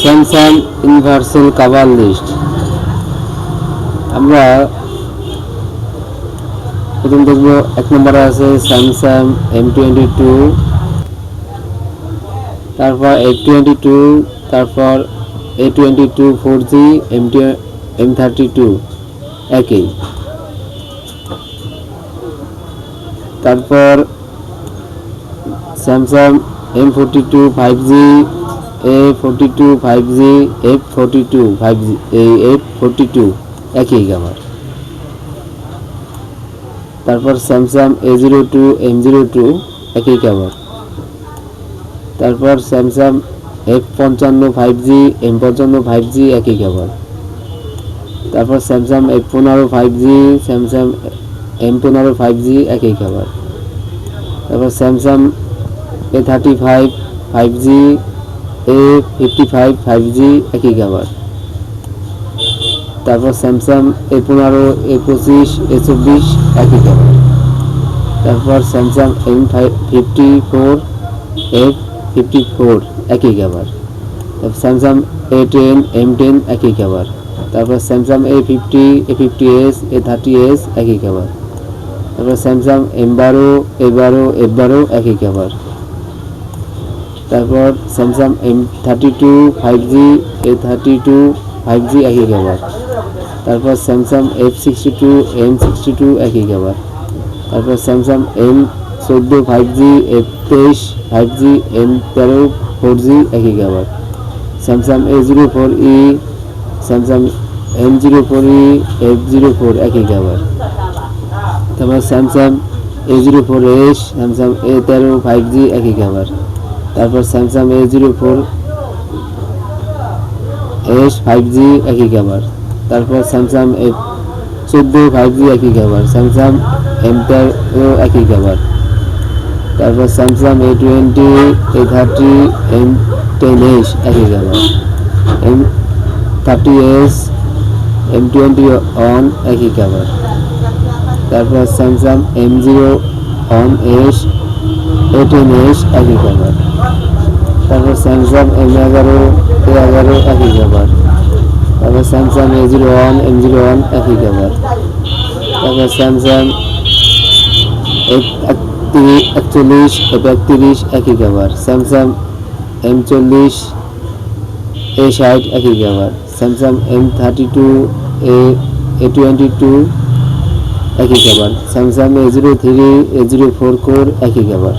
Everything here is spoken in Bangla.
Samsung universal cover list. আমরা প্রথম দেখব, এক নম্বরে আছে স্যামসাং M22, তারপর A22, তারপর A22 4G, M32 একই, তারপর Samsung M42 5G, A42 5G, F42 5G, F42 একই কাভার। তারপর স্যামসাং A02 M02 একই কাভার। তারপর Samsung F55 5G, M55 5G একই কাভার। তারপর Samsung F15 5G, Samsung M15 5G একই কাভার। তারপর Samsung A35 5G, A55 5G একই কাভার। তারপর স্যামসাং A15, A25, A24 একই কাভার। তারপর স্যামসাং M54, F54 একই কাভার। স্যামসাং A10, M10 একই কাভার। তারপর স্যামসাং A50, A50s, A30s একই কাভার। তারপর স্যামসাং M12, A12, F12 একই কাভার। তারপর Samsung M32 5G, A32 5G একই কাভার। তারপর স্যামসাং F62, M62 একই কাভার। তারপর Samsung M14 5G, F23 5G, M13 4G একই cover. Samsung A04e, Samsung M04e, F04 একই কাভার। তারপর Samsung A04s, Samsung A13 5G একই কাভার। তারপর স্যামসাং A04s 5G একই কাভার। তারপর স্যামসাং F14 5G একই কাভার। স্যামসাং M13 একই কাভার। তারপর স্যামসাং A20, A30, M10s একই কাভার। M30s, M21 একই কাভার। তারপর স্যামসাং M01s, A10s একই কাভার। তারপর স্যামসাং M11, A11 একই কাভার। তারপর স্যামসাং A01, M01 একই কাভার। তারপর স্যামসাং F41, F31 একই কাভার। স্যামসাং M40, A60 একই কাভার। স্যামসাং M32, A22 একই cover. Samsung A03, A04 core একই কাভার।